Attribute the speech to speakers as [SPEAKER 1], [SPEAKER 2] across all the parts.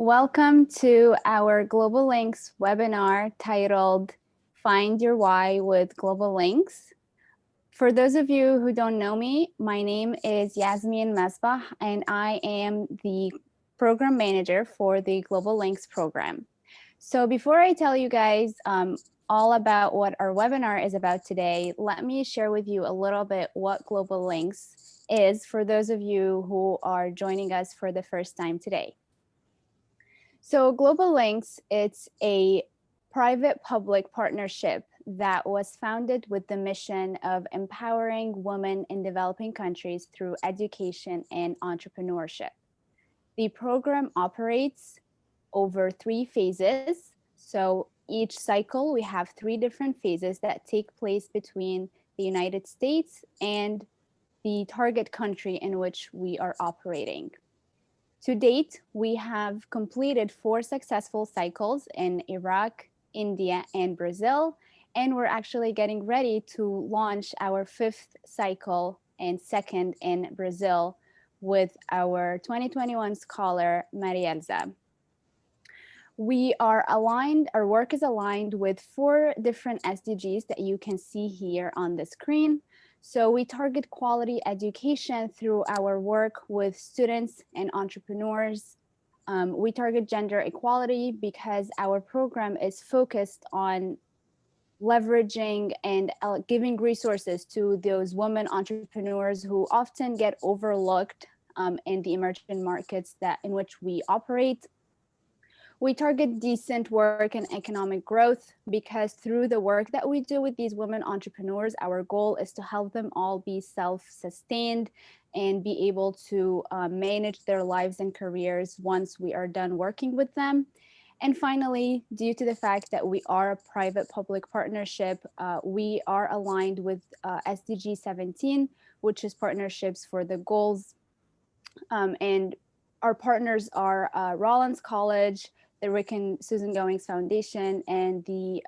[SPEAKER 1] Welcome to our Global Links webinar titled Find Your Why with Global Links. For those of you who don't know me, my name is Yasmin Mesbah, and I am the program manager for the Global Links program. So before I tell you guys all about what our webinar is about today, let me share with you a little bit what Global Links is for those of you who are joining us for the first time today. So Global Links, it's a private-public partnership that was founded with the mission of empowering women in developing countries through education and entrepreneurship. The program operates over 3 phases. So each cycle, we have 3 different phases that take place between the United States and the target country in which we are operating. To date, we have completed 4 successful cycles in Iraq, India, and Brazil, and we're actually getting ready to launch our 5th cycle and 2nd in Brazil with our 2021 scholar, Marielza. We are aligned, our work is aligned with 4 different SDGs that you can see here on the screen. So we target quality education through our work with students and entrepreneurs. We target gender equality because our program is focused on leveraging and giving resources to those women entrepreneurs who often get overlooked in the emerging markets in which we operate. We target decent work and economic growth because through the work that we do with these women entrepreneurs, our goal is to help them all be self-sustained and be able to manage their lives and careers once we are done working with them. And finally, due to the fact that we are a private-public partnership, we are aligned with SDG 17, which is partnerships for the goals. And our partners are Rollins College, the Rick and Susan Goings Foundation, and the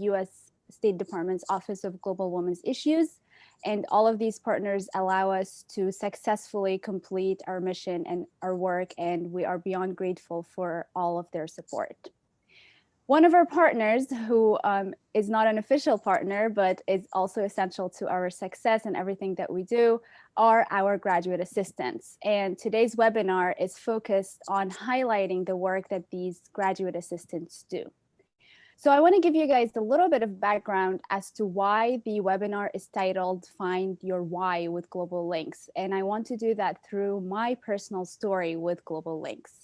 [SPEAKER 1] US State Department's Office of Global Women's Issues. And all of these partners allow us to successfully complete our mission and our work, and we are beyond grateful for all of their support. One of our partners, who is not an official partner, but is also essential to our success and everything that we do, are our graduate assistants. And today's webinar is focused on highlighting the work that these graduate assistants do. So I want to give you guys a little bit of background as to why the webinar is titled Find Your Why with Global Links. And I want to do that through my personal story with Global Links.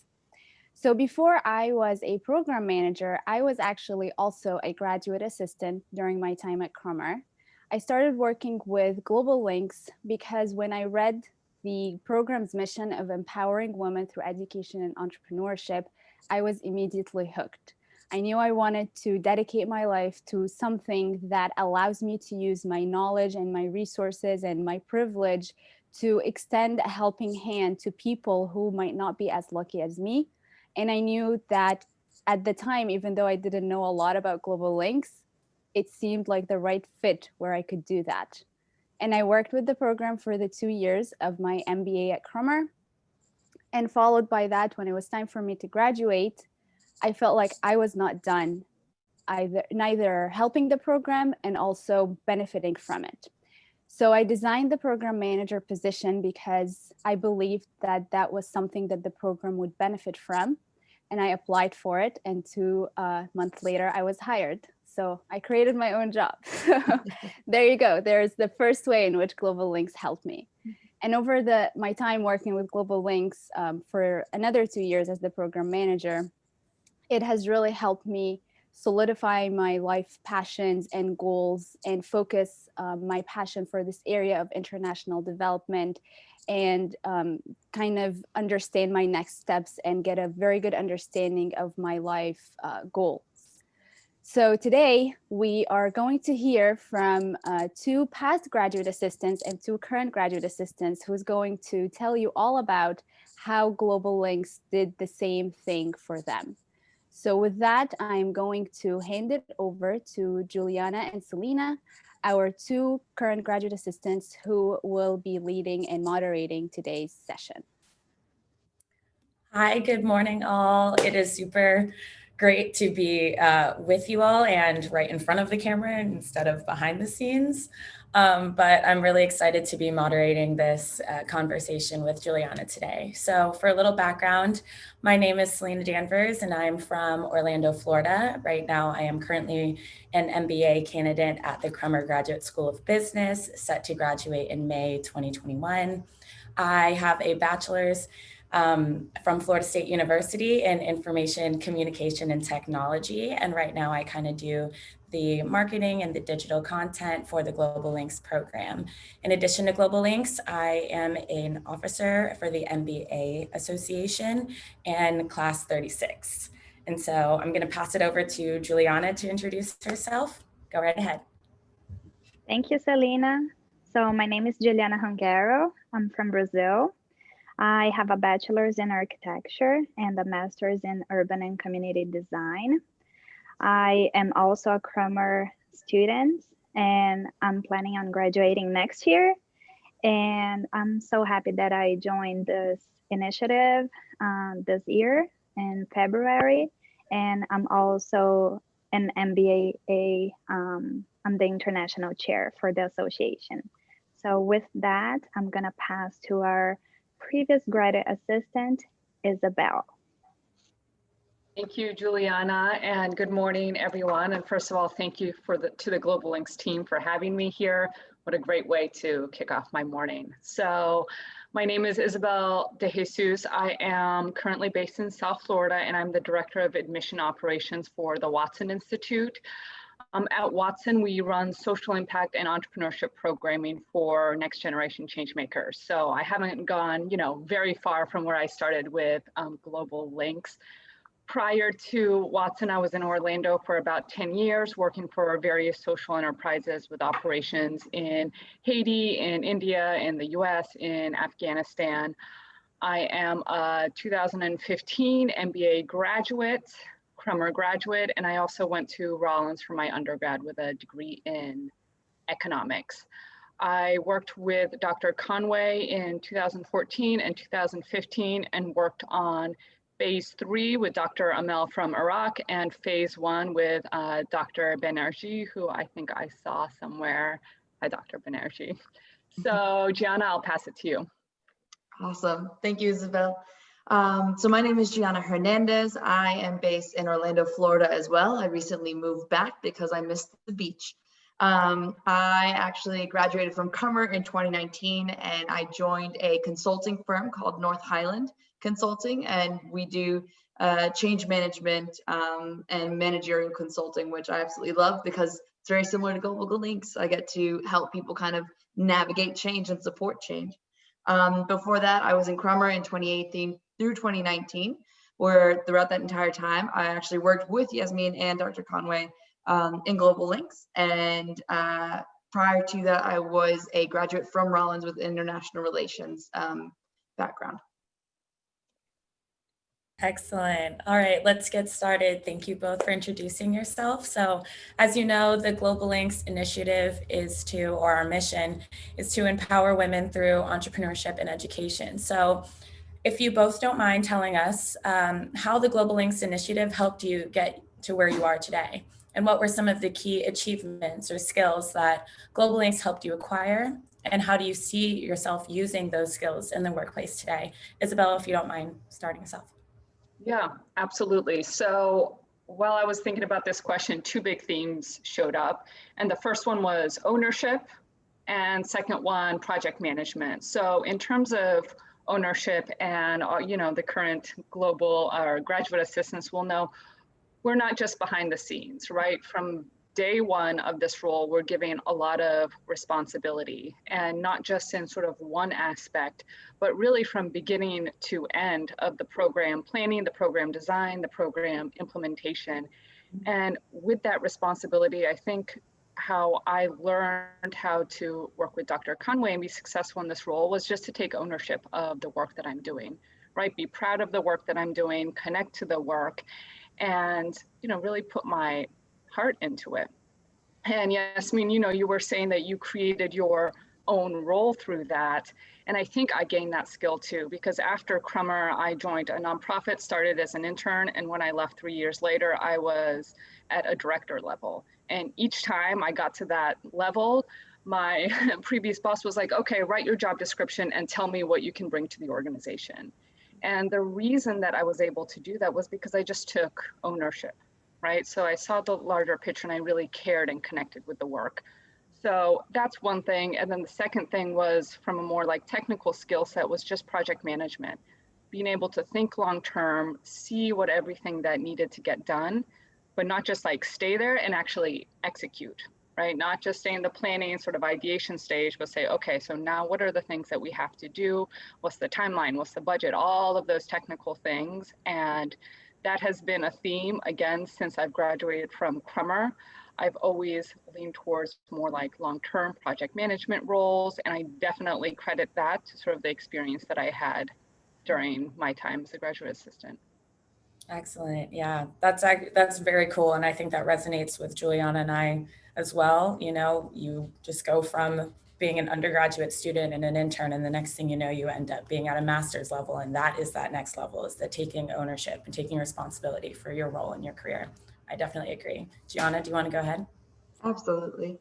[SPEAKER 1] So before I was a program manager, I was actually also a graduate assistant during my time at Crummer. I started working with Global Links because when I read the program's mission of empowering women through education and entrepreneurship, I was immediately hooked. I knew I wanted to dedicate my life to something that allows me to use my knowledge and my resources and my privilege to extend a helping hand to people who might not be as lucky as me. And I knew that at the time, even though I didn't know a lot about Global Links, it seemed like the right fit where I could do that. And I worked with the program for the 2 years of my MBA at Crummer. And followed by that, when it was time for me to graduate, I felt like I was not done, neither helping the program and also benefiting from it. So I designed the program manager position because I believed that that was something that the program would benefit from. And I applied for it. And 2 months later, I was hired. So I created my own job. So there you go. There's the first way in which Global Links helped me. And over my time working with Global Links for another 2 years as the program manager, it has really helped me solidify my life passions and goals and focus my passion for this area of international development and kind of understand my next steps and get a very good understanding of my life goals. So today we are going to hear from 2 past graduate assistants and 2 current graduate assistants who's going to tell you all about how Global Links did the same thing for them. So with that, I'm going to hand it over to Giuliana and Cellina, our 2 current graduate assistants who will be leading and moderating today's session.
[SPEAKER 2] Hi, good morning, all. It is super great to be with you all and right in front of the camera instead of behind the scenes. But I'm really excited to be moderating this conversation with Giuliana today. So for a little background, my name is Cellina Danvers and I'm from Orlando, Florida. Right now, I am currently an MBA candidate at the Crummer Graduate School of Business, set to graduate in May 2021. I have a bachelor's from Florida State University in Information, Communication, and Technology. And right now I kind of do the marketing and the digital content for the Global Links program. In addition to Global Links, I am an officer for the MBA Association and Class 36. And so I'm going to pass it over to Giuliana to introduce herself. Go right ahead.
[SPEAKER 3] Thank you, Cellina. So my name is Giuliana Hungaro. I'm from Brazil. I have a bachelor's in architecture and a master's in urban and community design. I am also a Crummer student and I'm planning on graduating next year. And I'm so happy that I joined this initiative this year in February. And I'm also an MBA, I'm the international chair for the association. So with that, I'm gonna pass to our previous graduate assistant, Isabel.
[SPEAKER 4] Thank you, Giuliana, and good morning, everyone. And first of all, thank you to the Global Links team for having me here. What a great way to kick off my morning. So my name is Isabel DeJesus. I am currently based in South Florida, and I'm the Director of Admission Operations for the Watson Institute. At Watson, we run social impact and entrepreneurship programming for next generation change makers. So I haven't gone, very far from where I started with Global Links. Prior to Watson, I was in Orlando for about 10 years, working for various social enterprises with operations in Haiti, in India, in the US, in Afghanistan. I am a 2015 MBA graduate, Crummer graduate, and I also went to Rollins for my undergrad with a degree in economics. I worked with Dr. Conway in 2014 and 2015 and worked on phase 3 with Dr. Amel from Iraq and phase 1 with Dr. Banerjee, who I think I saw somewhere. Hi, Dr. Banerjee. So Gianna, I'll pass it to you.
[SPEAKER 5] Awesome. Thank you, Isabel. So my name is Gianna Hernandez. I am based in Orlando, Florida as well. I recently moved back because I missed the beach. I actually graduated from Crummer in 2019 and I joined a consulting firm called North Highland Consulting, and we do change management and managerial consulting, which I absolutely love because it's very similar to Global Links. I get to help people kind of navigate change and support change. Before that, I was in Crummer in 2018 through 2019, where throughout that entire time, I actually worked with Yasmin and Dr. Conway in Global Links. And prior to that, I was a graduate from Rollins with international relations background.
[SPEAKER 2] Excellent. All right, let's get started. Thank you both for introducing yourself. So as you know, the Global Links initiative is to, or our mission is to empower women through entrepreneurship and education. So if you both don't mind telling us how the Global Links initiative helped you get to where you are today, and what were some of the key achievements or skills that Global Links helped you acquire, and how do you see yourself using those skills in the workplace today? Isabella, if you don't mind starting us off.
[SPEAKER 4] Yeah, absolutely. So while I was thinking about this question, two big themes showed up. And the first one was ownership, and second one, project management. So in terms of ownership and the current global or graduate assistants will know, we're not just behind the scenes, right? From day one of this role, we're giving a lot of responsibility, and not just in sort of one aspect, but really from beginning to end of the program planning, the program design, the program implementation. And with that responsibility, I think how I learned how to work with Dr. Conway and be successful in this role was just to take ownership of the work that I'm doing, right? Be proud of the work that I'm doing, connect to the work, and really put my heart into it. And Yasmin, you were saying that you created your own role through that. And I think I gained that skill too, because after Crummer, I joined a nonprofit, started as an intern. And when I left 3 years later, I was at a director level. And each time I got to that level, my previous boss was like, okay, write your job description and tell me what you can bring to the organization. And the reason that I was able to do that was because I just took ownership, right? So I saw the larger picture and I really cared and connected with the work. So that's one thing. And then the second thing was, from a more like technical skill set, was just project management. Being able to think long-term, see what everything that needed to get done, but not just like stay there and actually execute, right? Not just stay in the planning sort of ideation stage, but say, okay, so now what are the things that we have to do? What's the timeline? What's the budget? All of those technical things. And that has been a theme, again, since I've graduated from Crummer. I've always leaned towards more like long-term project management roles, and I definitely credit that to sort of the experience that I had during my time as a graduate assistant.
[SPEAKER 2] Excellent. Yeah, that's very cool. And I think that resonates with Giuliana and I as well. You know, you just go from being an undergraduate student and an intern, and the next thing you know, you end up being at a master's level. And that is that next level, is the taking ownership and taking responsibility for your role in your career. I definitely agree. Gianna, do you want to go ahead?
[SPEAKER 5] Absolutely.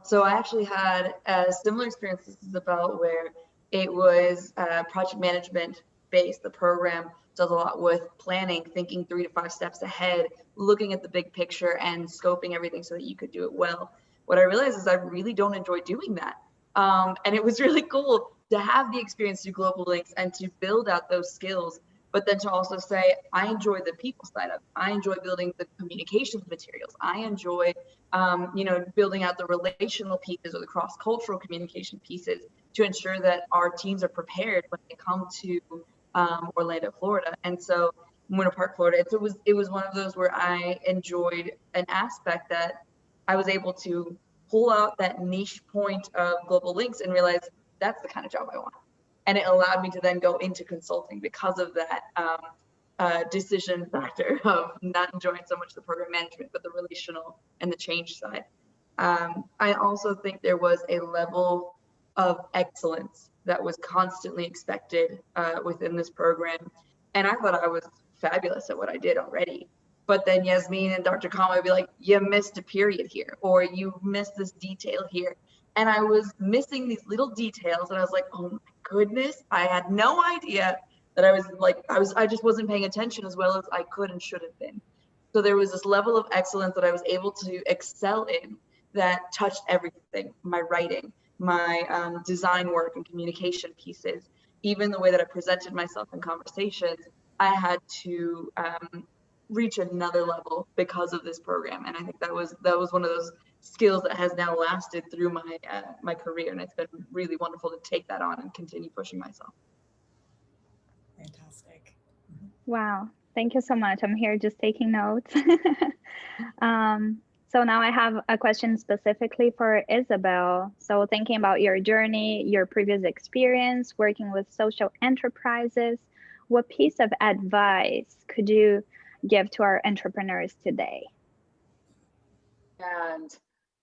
[SPEAKER 5] So I actually had a similar experience as Isabel, where it was project management based. The program does a lot with planning, thinking 3 to 5 steps ahead, looking at the big picture and scoping everything so that you could do it well. What I realized is I really don't enjoy doing that. And it was really cool to have the experience through Global Links and to build out those skills, but then to also say, I enjoy the people side of it. I enjoy building the communications materials. I enjoy, building out the relational pieces or the cross-cultural communication pieces to ensure that our teams are prepared when they come to Orlando, Florida. And so Winter Park, Florida, it was one of those where I enjoyed an aspect that I was able to pull out that niche point of Global Links and realize that's the kind of job I want. And it allowed me to then go into consulting because of that decision factor of not enjoying so much the program management, but the relational and the change side. I also think there was a level of excellence that was constantly expected within this program. And I thought I was fabulous at what I did already. But then Yasmin and Dr. Kama would be like, you missed a period here, or you missed this detail here. And I was missing these little details, and I was like, oh my goodness, I had no idea that I just wasn't paying attention as well as I could and should have been. So there was this level of excellence that I was able to excel in that touched everything: my writing, my design work and communication pieces, even the way that I presented myself in conversations. I had to reach another level because of this program, and I think that was one of those skills that has now lasted through my my career, and it's been really wonderful to take that on and continue pushing myself.
[SPEAKER 2] Fantastic.
[SPEAKER 3] Wow, thank you so much. I'm here just taking notes. So now I have a question specifically for Isabel. So thinking about your journey, your previous experience working with social enterprises, what piece of advice could you give to our entrepreneurs today?
[SPEAKER 4] And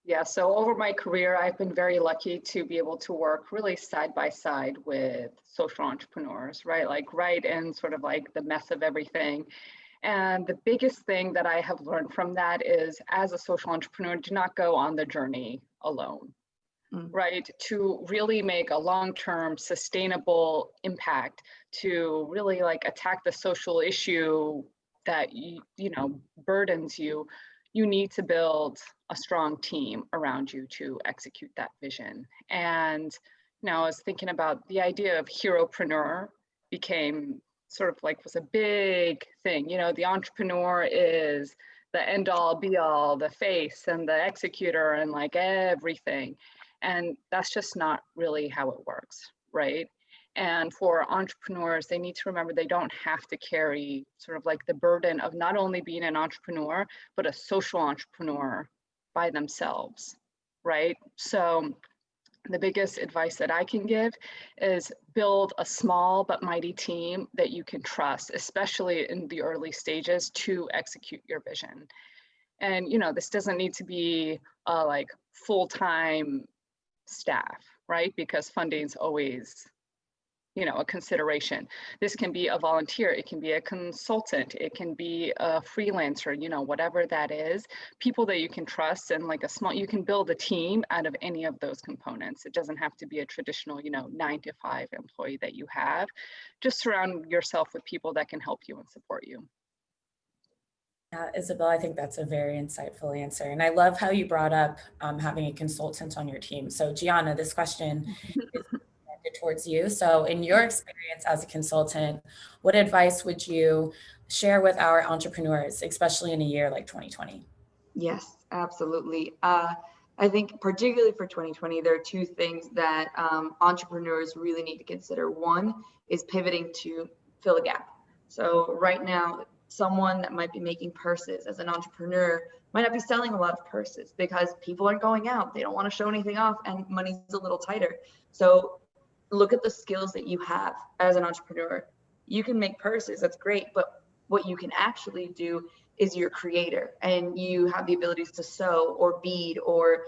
[SPEAKER 4] yeah, so over my career, I've been very lucky to be able to work really side by side with social entrepreneurs, right? Like right in sort of like the mess of everything. And the biggest thing that I have learned from that is, as a social entrepreneur, do not go on the journey alone, right? To really make a long-term sustainable impact, to really like attack the social issue that you know burdens you, you need to build a strong team around you to execute that vision. And I was thinking about the idea of heropreneur became sort of like was a big thing. The entrepreneur is the end all be all, the face and the executor and like everything. And that's just not really how it works, right? And for entrepreneurs, they need to remember they don't have to carry sort of like the burden of not only being an entrepreneur, but a social entrepreneur by themselves, right? So the biggest advice that I can give is build a small but mighty team that you can trust, especially in the early stages, to execute your vision. And this doesn't need to be like full-time staff, right? Because funding's always, a consideration. This can be a volunteer, it can be a consultant, it can be a freelancer, whatever that is, people that you can trust, and like you can build a team out of any of those components. It doesn't have to be a traditional, 9-to-5 employee that you have. Just surround yourself with people that can help you and support you.
[SPEAKER 2] Isabel, I think that's a very insightful answer. And I love how you brought up having a consultant on your team. So Gianna, this question is directed towards you. So in your experience as a consultant, what advice would you share with our entrepreneurs, especially in a year like 2020?
[SPEAKER 5] Yes, absolutely. I think particularly for 2020, there are two things that entrepreneurs really need to consider. One is pivoting to fill a gap. So right now, someone that might be making purses as an entrepreneur might not be selling a lot of purses because people aren't going out. They don't want to show anything off and money's a little tighter. So look at the skills that you have as an entrepreneur. You can make purses, that's great, but what you can actually do is you're a creator and you have the abilities to sew or bead or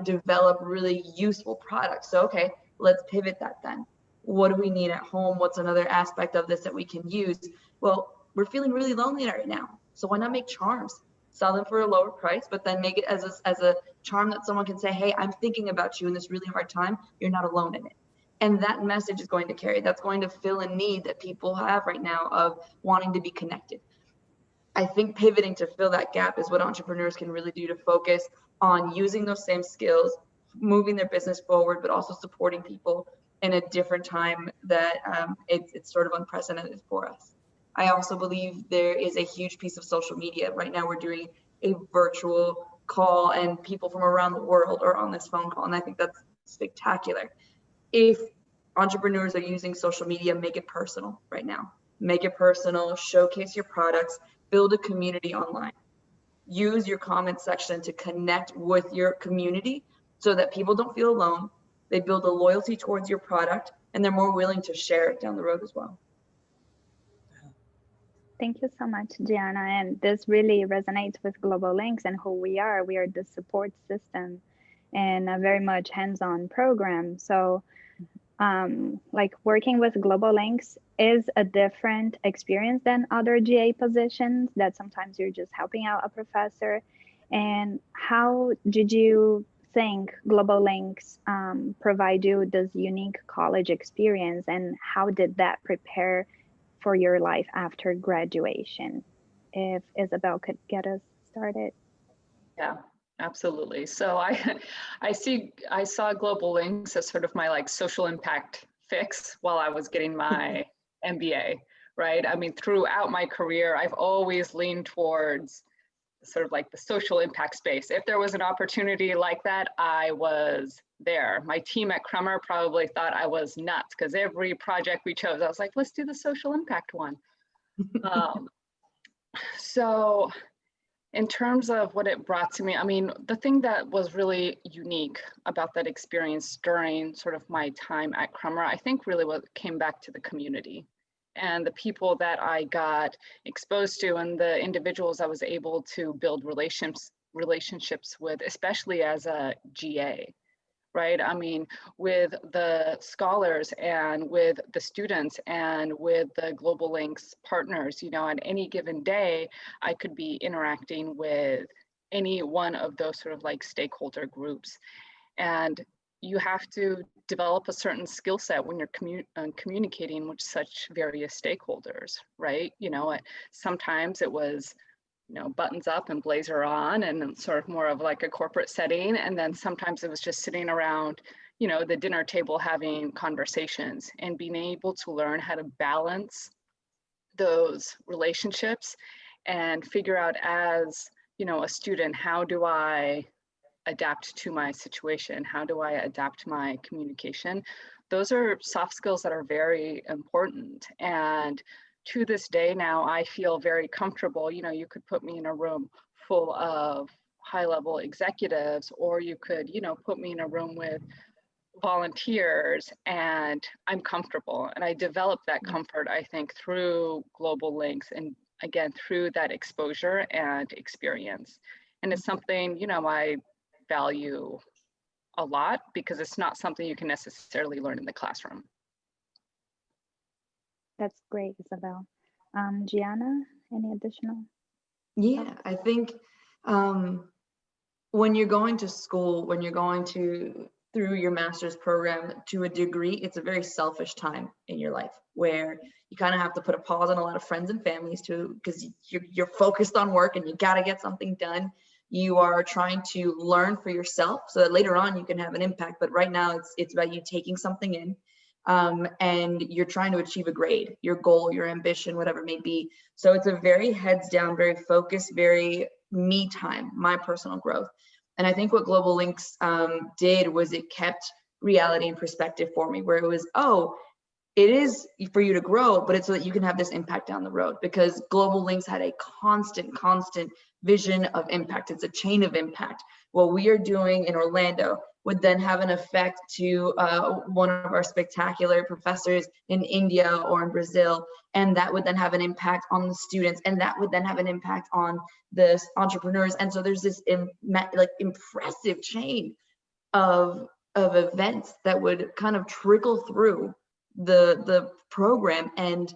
[SPEAKER 5] develop really useful products. So okay, let's pivot that then. What do we need at home? What's another aspect of this that we can use? Well, we're feeling really lonely right now, so why not make charms? Sell them for a lower price, but then make it as a charm that someone can say, hey, I'm thinking about you in this really hard time. You're not alone in it. And that message is going to carry. That's going to fill a need that people have right now of wanting to be connected. I think pivoting to fill that gap is what entrepreneurs can really do, to focus on using those same skills, moving their business forward, but also supporting people in a different time that it's sort of unprecedented for us. I also believe there is a huge piece of social media. Right now we're doing a virtual call and people from around the world are on this phone call, and I think that's spectacular. If entrepreneurs are using social media, make it personal right now. Make it personal, showcase your products, build a community online. Use your comment section to connect with your community so that people don't feel alone. They build a loyalty towards your product and they're more willing to share it down the road as well.
[SPEAKER 3] Thank you so much, Gianna. And this really resonates with Global Links and who we are. We are the support system and a very much hands-on program. So like working with Global Links is a different experience than other GA positions that sometimes you're just helping out a professor. And how did you think Global Links provide you this unique college experience, and how did that prepare for your life after graduation? If Isabel could get us started.
[SPEAKER 4] Yeah, absolutely. So I saw Global Links as sort of my like social impact fix while I was getting my MBA, right? I mean, throughout my career, I've always leaned towards sort of like the social impact space. If there was an opportunity like that, I was there. My team at Crummer probably thought I was nuts because every project we chose, I was like, let's do the social impact one. So in terms of what it brought to me, I mean, the thing that was really unique about that experience during sort of my time at Crummer, I think really what came back to the community and the people that I got exposed to and the individuals I was able to build relationships with, especially as a GA, right? I mean, with the scholars and with the students and with the Global Links partners, on any given day, I could be interacting with any one of those sort of like stakeholder groups. And you have to develop a certain skill set when you're communicating with such various stakeholders, right? Sometimes it was buttons up and blazer on and sort of more of like a corporate setting. And then sometimes it was just sitting around, the dinner table having conversations and being able to learn how to balance those relationships and figure out as, a student, how do I adapt to my situation? How do I adapt my communication? Those are soft skills that are very important. And to this day now, I feel very comfortable. You could put me in a room full of high-level executives, or you could, put me in a room with volunteers, and I'm comfortable. And I developed that comfort, I think, through Global Links, and again, through that exposure and experience. And it's something, I value a lot because it's not something you can necessarily learn in the classroom.
[SPEAKER 3] That's great, Isabel. Gianna, any additional?
[SPEAKER 5] Yeah, I think when you're going to school, when you're going through your master's program to a degree, it's a very selfish time in your life where you kind of have to put a pause on a lot of friends and families too, because you're focused on work and you got to get something done. You are trying to learn for yourself so that later on you can have an impact. But right now it's about you taking something in and you're trying to achieve a grade, your goal, your ambition, whatever it may be. So it's a very heads down, very focused, very me time, my personal growth. And I think what Global Links did was it kept reality in perspective for me, where it was, oh, it is for you to grow, but it's so that you can have this impact down the road, because Global Links had a constant vision of impact. It's a chain of impact. What we are doing in Orlando would then have an effect to one of our spectacular professors in India or in Brazil, and that would then have an impact on the students, and that would then have an impact on the entrepreneurs. And so there's this impressive chain of events that would kind of trickle through the program. And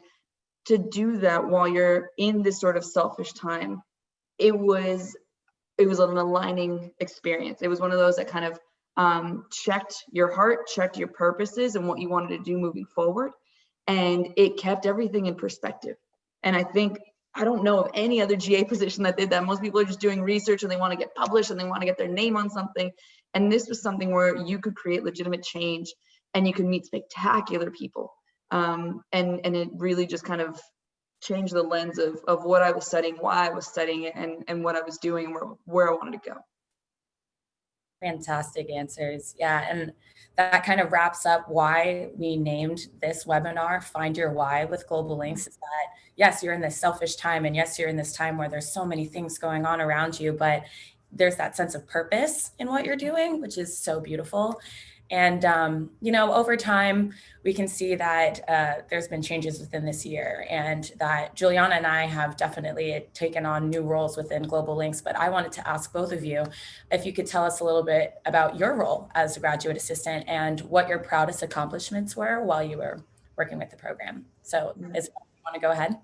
[SPEAKER 5] to do that while you're in this sort of selfish time, it was an aligning experience. It was one of those that kind of checked your heart, checked your purposes and what you wanted to do moving forward. And it kept everything in perspective. And I don't know of any other GA position that did that. Most people are just doing research and they want to get published and they want to get their name on something. And this was something where you could create legitimate change and you could meet spectacular people. And it really just kind of changed the lens of what I was studying, why I was studying it, and what I was doing, and where I wanted to go.
[SPEAKER 2] Fantastic answers. Yeah. And that kind of wraps up why we named this webinar, Find Your Why with Global Links, is that yes, you're in this selfish time, and yes, you're in this time where there's so many things going on around you, but there's that sense of purpose in what you're doing, which is so beautiful. And, over time, we can see that there's been changes within this year, and that Giuliana and I have definitely taken on new roles within Global Links. But I wanted to ask both of you if you could tell us a little bit about your role as a graduate assistant and what your proudest accomplishments were while you were working with the program. So Isabel, you want to go ahead?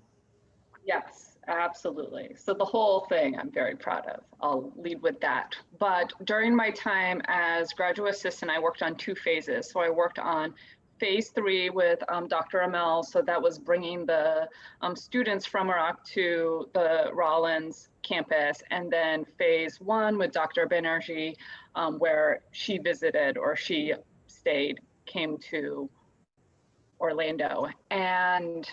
[SPEAKER 4] Yes, absolutely. So the whole thing I'm very proud of. I'll lead with that. But during my time as graduate assistant, I worked on 2 phases. So I worked on phase 3 with Dr. Amel. So that was bringing the students from Iraq to the Rollins campus. And then phase 1 with Dr. Banerjee, where she visited or she stayed, came to Orlando. And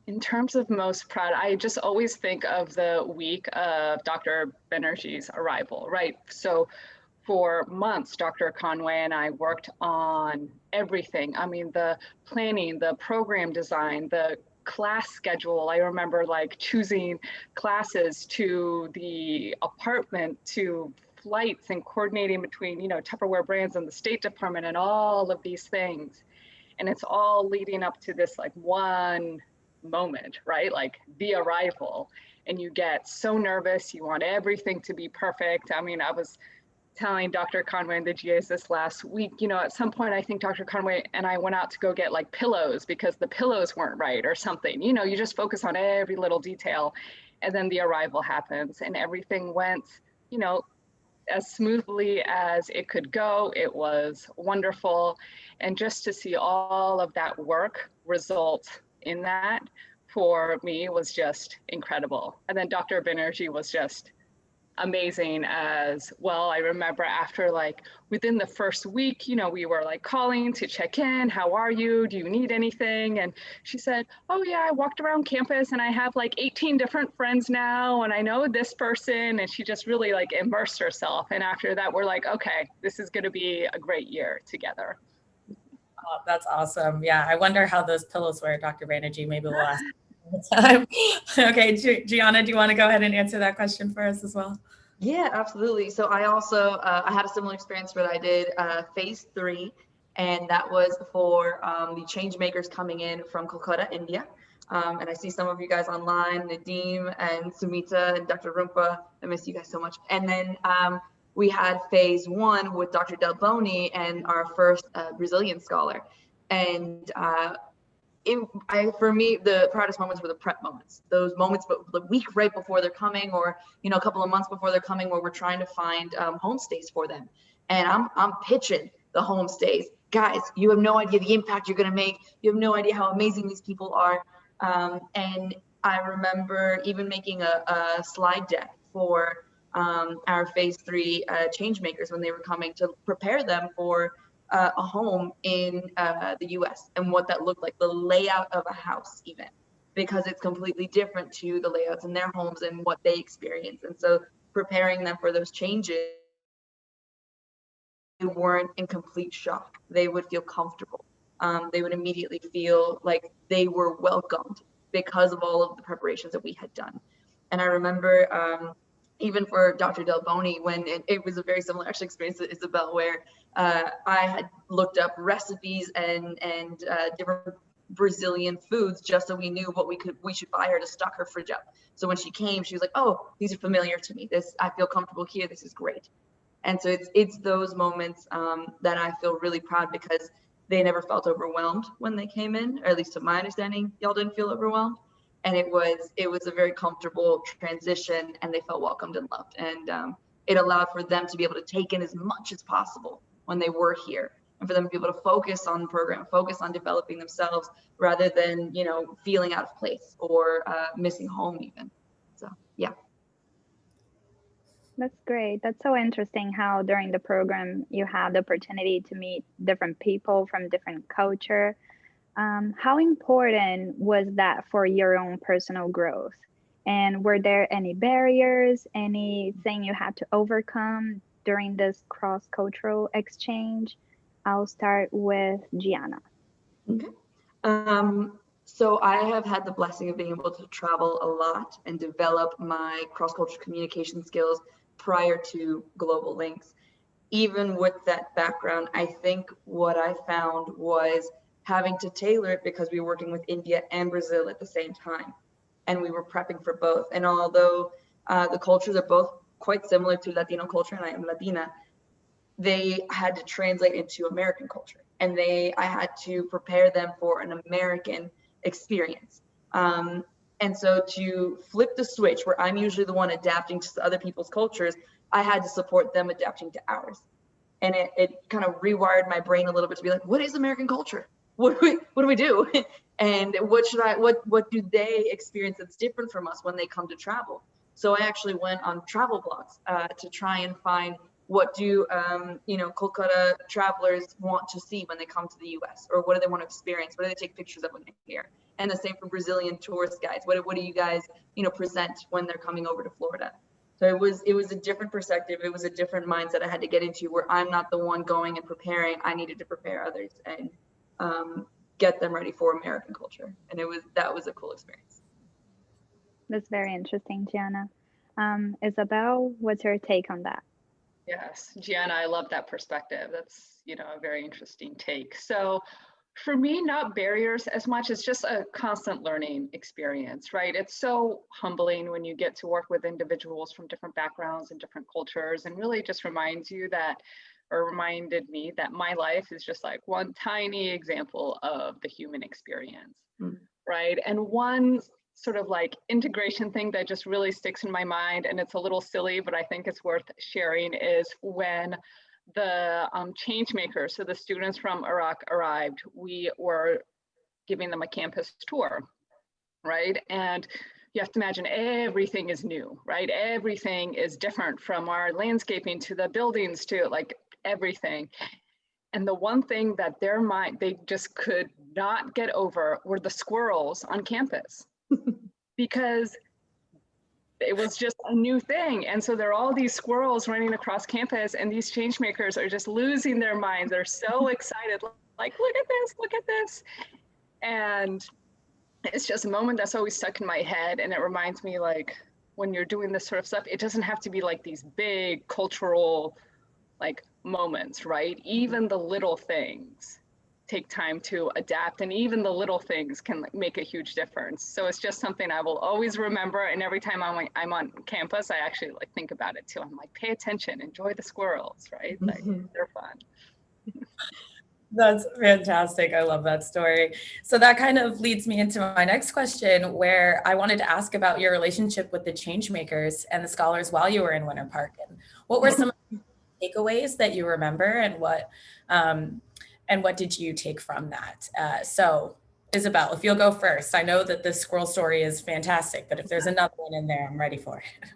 [SPEAKER 4] in terms of most proud, I just always think of the week of Dr. Banerjee's arrival, right? So for months, Dr. Conway and I worked on everything. I mean, the planning, the program design, the class schedule. I remember choosing classes, to the apartment, to flights, and coordinating between, Tupperware Brands and the State Department and all of these things. And it's all leading up to this one moment, right? The arrival. And you get so nervous, you want everything to be perfect. I mean, I was telling Dr. Conway and the GAs this last week, at some point, I think Dr. Conway and I went out to go get pillows because the pillows weren't right or something. You just focus on every little detail. And then the arrival happens and everything went, as smoothly as it could go. It was wonderful. And just to see all of that work result in that, for me, was just incredible. And then Dr. Banerjee was just amazing as well. I remember after within the first week, we were calling to check in. How are you? Do you need anything? And she said, oh yeah, I walked around campus and I have 18 different friends now. And I know this person. And she just really immersed herself. And after that, we're okay, this is going to be a great year together.
[SPEAKER 2] Oh, that's awesome. Yeah. I wonder how those pillows were, Dr. Banerjee. Maybe we'll ask time. Okay, Gianna, do you want to go ahead and answer that question for us as well?
[SPEAKER 5] Yeah, absolutely. So I also, I had a similar experience where I did phase 3, and that was for the change makers coming in from Kolkata, India. And I see some of you guys online, Nadeem and Sumita and Dr. Rumpa. I miss you guys so much. And then we had phase 1 with Dr. Del Boni and our first Brazilian scholar. And for me, the proudest moments were the prep moments, those moments, but the week right before they're coming, or, you know, a couple of months before they're coming, where we're trying to find homestays for them. And I'm pitching the homestays. Guys, you have no idea the impact you're going to make. You have no idea how amazing these people are. And I remember even making a slide deck for our phase 3 change makers when they were coming, to prepare them for a home in the US and what that looked like, the layout of a house even, because it's completely different to the layouts in their homes and what they experience. And so preparing them for those changes, they weren't in complete shock. They would feel comfortable. They would immediately feel like they were welcomed because of all of the preparations that we had done. And I remember even for Dr. Del Boni, when it was a very similar actually experience to Isabel, where I had looked up recipes and different Brazilian foods just so we knew what we should buy her to stock her fridge up. So when she came, she was like, oh, these are familiar to me. I feel comfortable here. This is great. And so it's those moments that I feel really proud, because they never felt overwhelmed when they came in, or at least to my understanding, y'all didn't feel overwhelmed. And it was a very comfortable transition, and they felt welcomed and loved. And it allowed for them to be able to take in as much as possible when they were here, and for them to be able to focus on the program, focus on developing themselves, rather than, you know, feeling out of place or missing home even. So, yeah.
[SPEAKER 3] That's great. That's so interesting how during the program you had the opportunity to meet different people from different culture. How important was that for your own personal growth? And were there any barriers, anything you had to overcome during this cross-cultural exchange? I'll start with Gianna.
[SPEAKER 5] Okay. So I have had the blessing of being able to travel a lot and develop my cross-cultural communication skills prior to Global Links. Even with that background, I think what I found was having to tailor it, because we were working with India and Brazil at the same time, and we were prepping for both. And although the cultures are both quite similar to Latino culture, and I am Latina, they had to translate into American culture, and I had to prepare them for an American experience. And so to flip the switch, where I'm usually the one adapting to other people's cultures, I had to support them adapting to ours. And it kind of rewired my brain a little bit to be like, what is American culture? What do we do? And what do they experience that's different from us when they come to travel? So I actually went on travel blogs to try and find, what do Kolkata travelers want to see when they come to the US, or what do they want to experience? What do they take pictures of when they're here? And the same for Brazilian tourist guides. What do you guys, present when they're coming over to Florida? So it was a different perspective. It was a different mindset I had to get into, where I'm not the one going and preparing. I needed to prepare others and get them ready for American culture. And that was a cool experience.
[SPEAKER 3] That's very interesting, Gianna. Isabel, what's your take on that?
[SPEAKER 4] Yes, Gianna, I love that perspective. That's, a very interesting take. So for me, not barriers as much as just a constant learning experience, right? It's so humbling when you get to work with individuals from different backgrounds and different cultures, and really just reminded me that my life is just like one tiny example of the human experience, right? And one sort of like integration thing that just really sticks in my mind, and it's a little silly, but I think it's worth sharing, is when the change makers, so the students from Iraq arrived, we were giving them a campus tour, right? And you have to imagine everything is new, right? Everything is different, from our landscaping to the buildings to like everything. And the one thing that they just could not get over were the squirrels on campus. Because it was just a new thing. And so there are all these squirrels running across campus, and these change makers are just losing their minds. They're so excited, like, look at this. And it's just a moment that's always stuck in my head. And it reminds me, like, when you're doing this sort of stuff, it doesn't have to be like these big cultural like moments, right? Even the little things take time to adapt, and even the little things can make a huge difference. So it's just something I will always remember, and every time I'm on campus, I actually like think about it too. I'm like, pay attention, enjoy the squirrels, right? Like, they're fun.
[SPEAKER 2] That's fantastic. I love that story. So that kind of leads me into my next question, where I wanted to ask about your relationship with the change makers and the scholars while you were in Winter Park. And what were some takeaways that you remember, and what did you take from that? So Isabel, if you'll go first. I know that the squirrel story is fantastic, but if there's another one in there, I'm ready for it.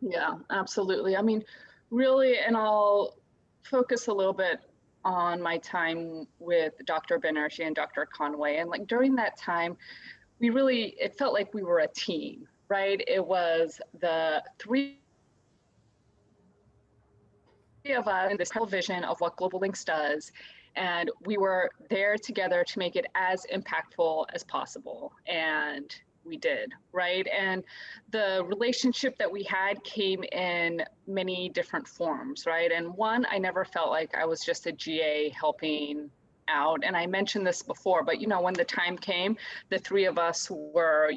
[SPEAKER 4] Yeah, absolutely. I mean, really, and I'll focus a little bit on my time with Dr. Banerjee and Dr. Conway. And like during that time, it felt like we were a team, right? It was the three of us in this vision of what Global Links does. And we were there together to make it as impactful as possible. And we did, right? And the relationship that we had came in many different forms, right? And one, I never felt like I was just a GA helping out. And I mentioned this before, but when the time came, the three of us were,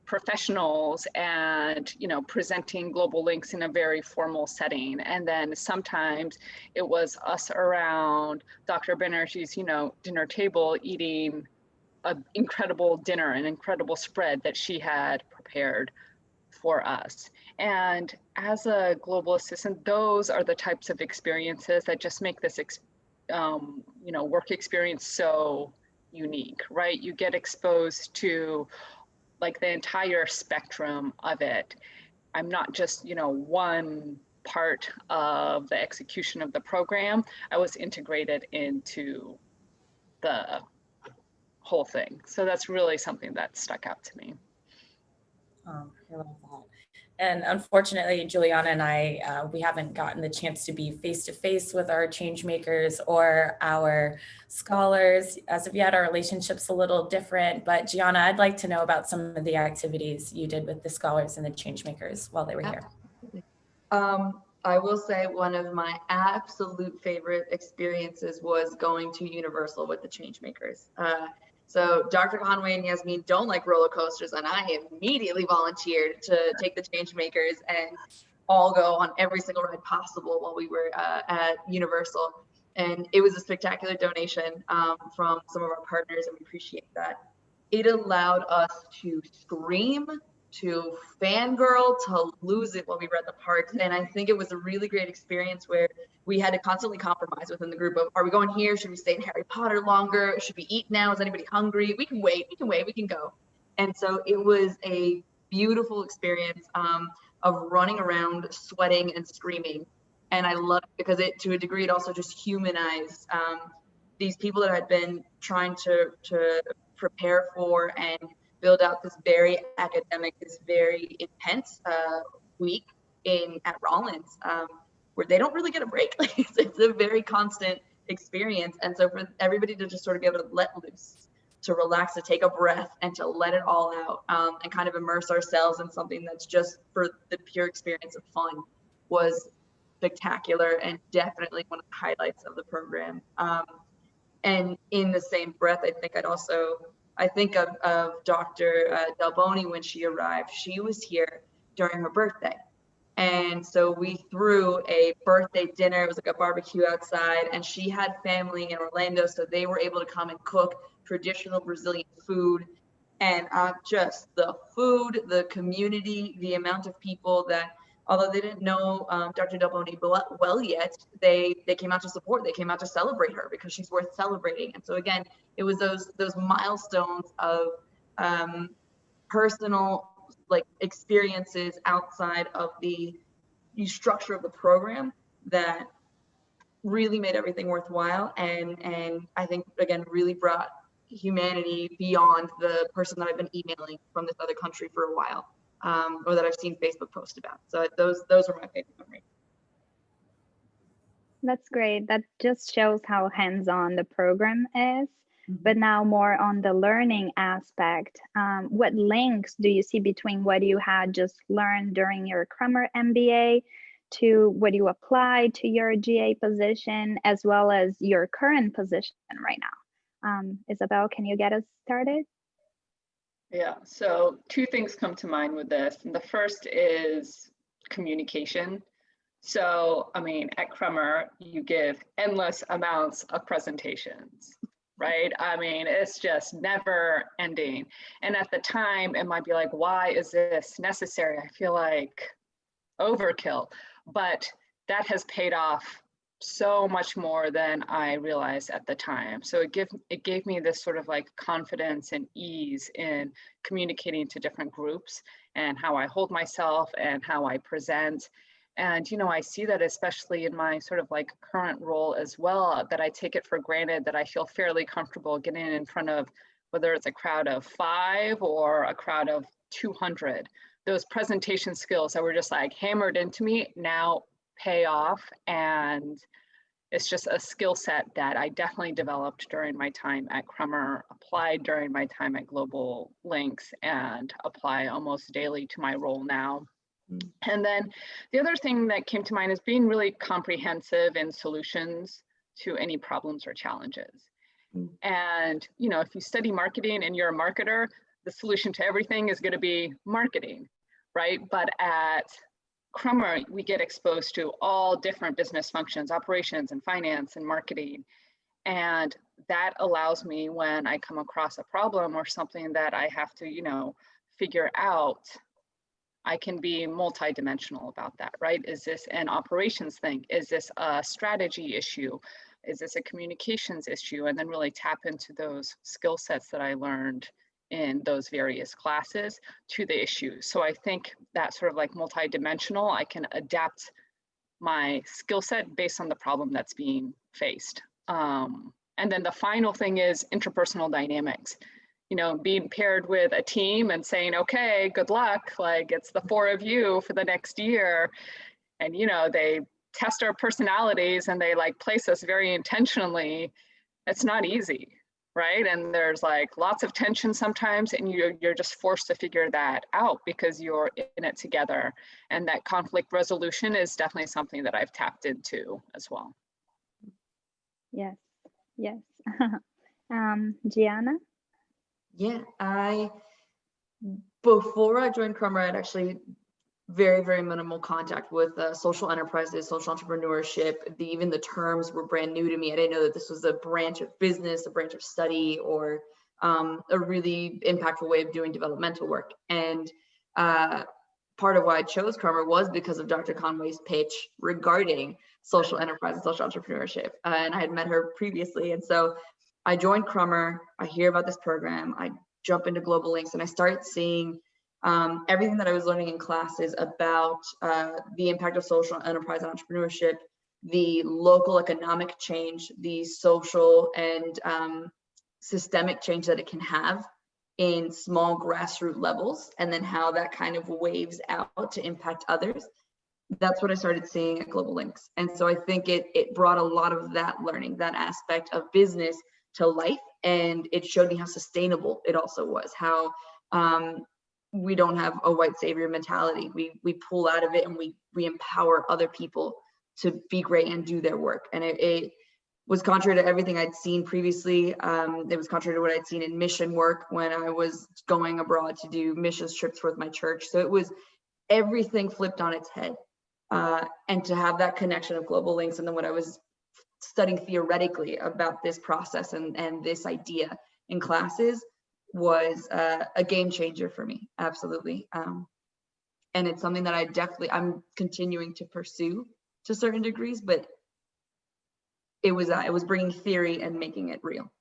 [SPEAKER 4] professionals and, presenting Global Links in a very formal setting. And then sometimes it was us around Dr. Banerjee's, dinner table eating an incredible dinner, an incredible spread that she had prepared for us. And as a global assistant, those are the types of experiences that just make this work experience so unique, right? You get exposed to like the entire spectrum of it. I'm not just, one part of the execution of the program. I was integrated into the whole thing. So that's really something that stuck out to me.
[SPEAKER 2] I love that. And unfortunately, Giuliana and I, we haven't gotten the chance to be face-to-face with our change makers or our scholars. As of yet, our relationship's a little different, but Gianna, I'd like to know about some of the activities you did with the scholars and the change makers while they were here.
[SPEAKER 5] I will say one of my absolute favorite experiences was going to Universal with the change makers. So Dr. Conway and Yasmin don't like roller coasters, and I immediately volunteered to take the change makers and all go on every single ride possible while we were at Universal. And it was a spectacular donation from some of our partners, and we appreciate that. It allowed us to scream, to fangirl, to lose it while we were at the parks. And I think it was a really great experience where we had to constantly compromise within the group of, are we going here? Should we stay in Harry Potter longer? Should we eat now? Is anybody hungry? We can wait, we can go. And so it was a beautiful experience of running around, sweating and screaming. And I love it because to a degree, it also just humanized these people that had been trying to prepare for and build out this very academic, this very intense week at Rollins, where they don't really get a break. Like it's a very constant experience. And so for everybody to just sort of be able to let loose, to relax, to take a breath and to let it all out and kind of immerse ourselves in something that's just for the pure experience of fun was spectacular and definitely one of the highlights of the program. And in the same breath, I think of Dr. Delboni when she arrived. She was here during her birthday. And so we threw a birthday dinner. It was like a barbecue outside, and she had family in Orlando, so they were able to come and cook traditional Brazilian food. And just the food, the community, the amount of people that, although they didn't know Dr. Delboni well yet, they came out to support. They came out to celebrate her because she's worth celebrating. And so again, it was those milestones of personal like experiences outside of the structure of the program that really made everything worthwhile. And I think again really brought humanity beyond the person that I've been emailing from this other country for a while. Or that I've seen Facebook post about. So those are my favorite memories.
[SPEAKER 3] That's great. That just shows how hands-on the program is. But now more on the learning aspect. What links do you see between what you had just learned during your Crummer MBA to what you applied to your GA position, as well as your current position right now? Isabel, can you get us started?
[SPEAKER 4] Yeah, so two things come to mind with this. And the first is communication. So, I mean, at Crummer, you give endless amounts of presentations, right? I mean, it's just never ending. And at the time, it might be like, why is this necessary? I feel like overkill, but that has paid off so much more than I realized at the time. So it gave me this sort of like confidence and ease in communicating to different groups and how I hold myself and how I present. And, you know, I see that especially in my sort of like current role as well, that I take it for granted that I feel fairly comfortable getting in front of, whether it's a crowd of 5 or a crowd of 200. Those presentation skills that were just like hammered into me now pay off. And it's just a skill set that I definitely developed during my time at Crummer, applied during my time at Global Links, and apply almost daily to my role now. And then the other thing that came to mind is being really comprehensive in solutions to any problems or challenges. And, you know, if you study marketing and you're a marketer, the solution to everything is going to be marketing, right? But at Crummer, we get exposed to all different business functions, operations and finance and marketing. And that allows me, when I come across a problem or something that I have to, you know, figure out, I can be multidimensional about that, right? Is this an operations thing? Is this a strategy issue? Is this a communications issue? And then really tap into those skill sets that I learned in those various classes to the issues. So I think that sort of like multidimensional, I can adapt my skill set based on the problem that's being faced. And then the final thing is interpersonal dynamics. You know, being paired with a team and saying, okay, good luck, like it's the 4 of you for the next year. And, you know, they test our personalities and they like place us very intentionally. It's not easy, right? And there's like lots of tension sometimes, and you're just forced to figure that out because you're in it together. And that conflict resolution is definitely something that I've tapped into as well.
[SPEAKER 3] Yes, yes. Gianna?
[SPEAKER 5] Yeah, before I joined Crummer, I'd actually very, very minimal contact with social enterprises, social entrepreneurship. Even the terms were brand new to me. I didn't know that this was a branch of business, a branch of study, or a really impactful way of doing developmental work. And part of why I chose Crummer was because of Dr. Conway's pitch regarding social enterprise and social entrepreneurship. And I had met her previously. And so I joined Crummer, I hear about this program, I jump into Global Links, and I start seeing everything that I was learning in classes about the impact of social enterprise and entrepreneurship, the local economic change, the social and systemic change that it can have in small grassroots levels, and then how that kind of waves out to impact others. That's what I started seeing at Global Links. And so I think it brought a lot of that learning, that aspect of business to life. And it showed me how sustainable it also was, how we don't have a white savior mentality. We pull out of it and we empower other people to be great and do their work. And it was contrary to everything I'd seen previously. It was contrary to what I'd seen in mission work when I was going abroad to do missions trips with my church. So it was everything flipped on its head. And to have that connection of Global Links, and then what I was studying theoretically about this process and this idea in classes was a game changer for me, absolutely. And it's something that I'm continuing to pursue to certain degrees, but it was bringing theory and making it real.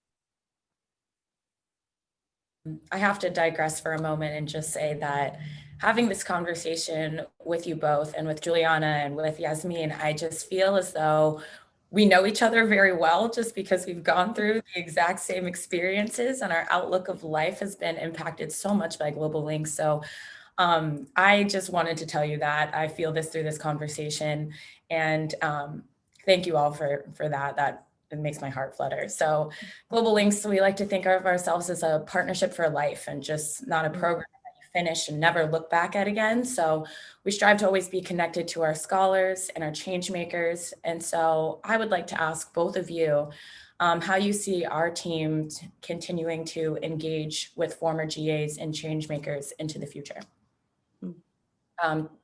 [SPEAKER 2] I have to digress for a moment and just say that having this conversation with you both and with Giuliana and with Yasmin, I just feel as though we know each other very well just because we've gone through the exact same experiences, and our outlook of life has been impacted so much by Global Links. So I just wanted to tell you that I feel this through this conversation, and thank you all for that. It makes my heart flutter. So Global Links, we like to think of ourselves as a partnership for life and just not a program that you finish and never look back at again. So we strive to always be connected to our scholars and our change makers. And so I would like to ask both of you, how you see our team continuing to engage with former GAs and change makers into the future.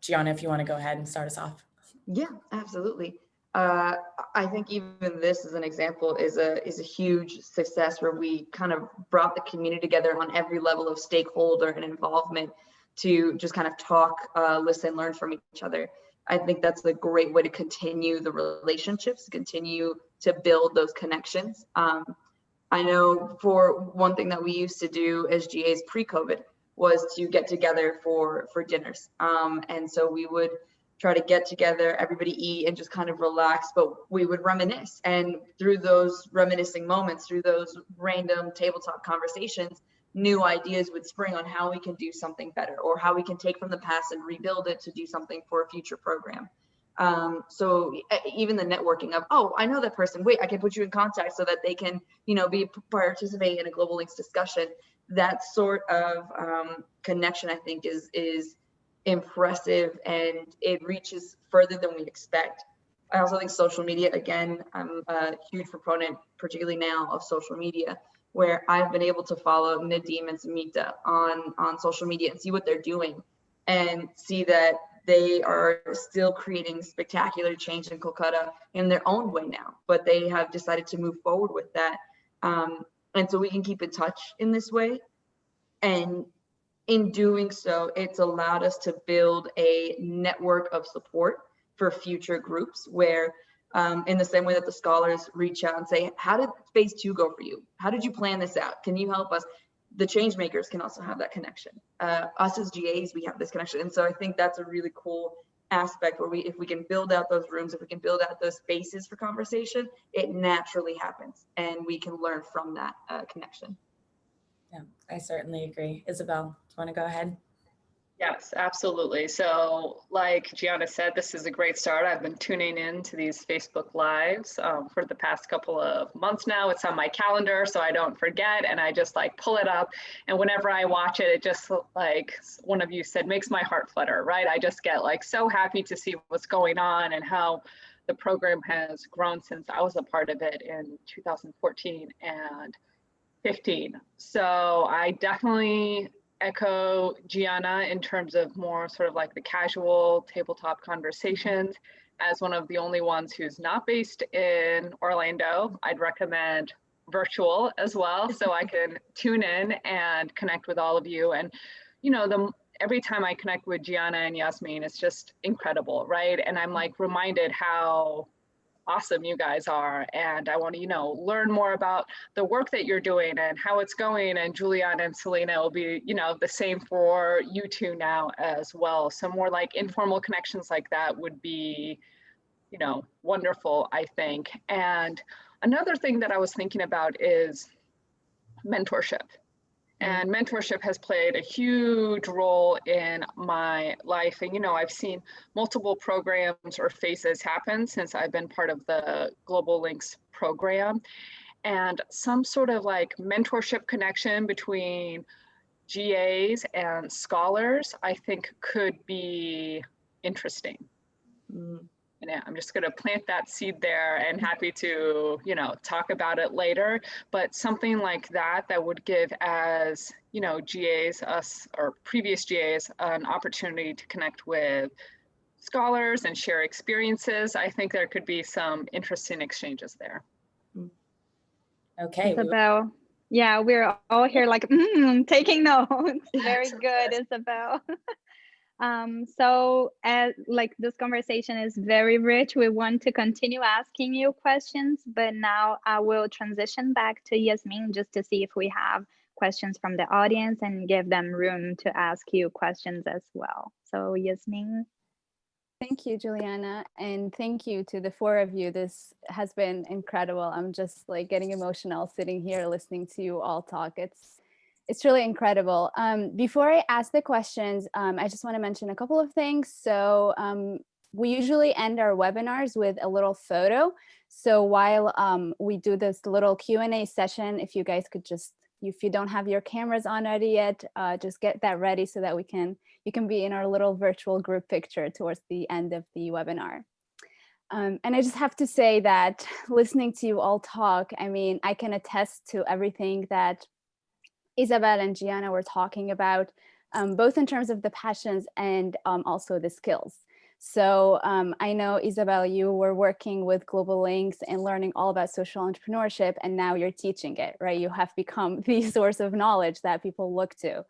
[SPEAKER 2] Gianna, if you want to go ahead and start us off.
[SPEAKER 5] Yeah, absolutely. I think even this as an example is a huge success where we kind of brought the community together on every level of stakeholder and involvement to just kind of talk, listen, learn from each other. I think that's a great way to continue the relationships, continue to build those connections. I know for one thing that we used to do as GAs pre-COVID was to get together for dinners. And so we would try to get together, everybody eat and just kind of relax, but we would reminisce. And through those reminiscing moments, through those random tabletop conversations, new ideas would spring on how we can do something better or how we can take from the past and rebuild it to do something for a future program. So even the networking of, oh, I know that person, wait, I can put you in contact so that they can, participate in a Global Links discussion. That sort of connection, I think, is impressive, and it reaches further than we expect. I also think social media, again, I'm a huge proponent, particularly now, of social media, where I've been able to follow Nadim and Samita on social media and see what they're doing and see that they are still creating spectacular change in Kolkata in their own way now, but they have decided to move forward with that. And so we can keep in touch in this way. And in doing so, it's allowed us to build a network of support for future groups where in the same way that the scholars reach out and say, how did phase 2 go for you? How did you plan this out? Can you help us? The change makers can also have that connection. Us as GAs, we have this connection. And so I think that's a really cool aspect where if we can build out those rooms, if we can build out those spaces for conversation, it naturally happens and we can learn from that connection.
[SPEAKER 2] Yeah, I certainly agree. Isabel, do you want to go ahead?
[SPEAKER 4] Yes, absolutely. So like Gianna said, this is a great start. I've been tuning in to these Facebook Lives for the past couple of months now. It's on my calendar so I don't forget, and I just like pull it up. And whenever I watch it, it just, like one of you said, makes my heart flutter, right? I just get like so happy to see what's going on and how the program has grown since I was a part of it in 2014 and 15. So I definitely echo Gianna in terms of more sort of like the casual tabletop conversations. As one of the only ones who's not based in Orlando, I'd recommend virtual as well, so I can tune in and connect with all of you. And every time I connect with Gianna and Yasmin, it's just incredible, right? And I'm like reminded how awesome you guys are, and I want to learn more about the work that you're doing and how it's going. And Giuliana and Cellina will be the same for you two now as well. So more like informal connections like that would be wonderful, I think. And another thing that I was thinking about is mentorship. And mentorship has played a huge role in my life. And, I've seen multiple programs or phases happen since I've been part of the Global Links program. And some sort of like mentorship connection between GAs and scholars, I think could be interesting. Yeah, I'm just going to plant that seed there and happy to, talk about it later. But something like that would give, as, GAs, us or previous GAs, an opportunity to connect with scholars and share experiences. I think there could be some interesting exchanges there.
[SPEAKER 2] Okay.
[SPEAKER 3] Isabel, yeah, we're all here like, taking notes. Very good, Isabel. So as this conversation is very rich, we want to continue asking you questions, but now I will transition back to Yasmin just to see if we have questions from the audience and give them room to ask you questions as well. So Yasmin.
[SPEAKER 1] Thank you, Giuliana, and thank you to the 4 of you. This has been incredible. I'm just like getting emotional sitting here listening to you all talk. It's really incredible. Before I ask the questions, I just want to mention a couple of things. So we usually end our webinars with a little photo. So while we do this little Q&A session, if you guys could just, if you don't have your cameras on already yet, just get that ready so that you can be in our little virtual group picture towards the end of the webinar. And I just have to say that listening to you all talk, I mean, I can attest to everything that Isabel and Gianna were talking about, both in terms of the passions and also the skills. So I know, Isabel, you were working with Global Links and learning all about social entrepreneurship, and now you're teaching it, right? You have become the source of knowledge that people look to.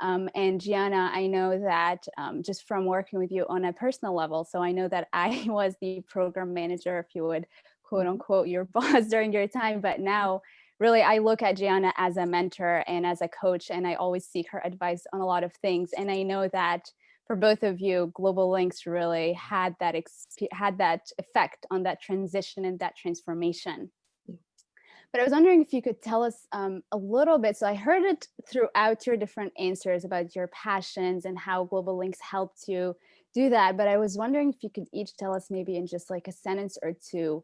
[SPEAKER 1] And Gianna, I know that just from working with you on a personal level, so I know that I was the program manager, if you would, quote unquote, your boss during your time, but now really I look at Gianna as a mentor and as a coach, and I always seek her advice on a lot of things. And I know that for both of you, Global Links really had that effect on that transition and that transformation. But I was wondering if you could tell us a little bit. So I heard it throughout your different answers about your passions and how Global Links helped you do that. But I was wondering if you could each tell us maybe in just like a sentence or two,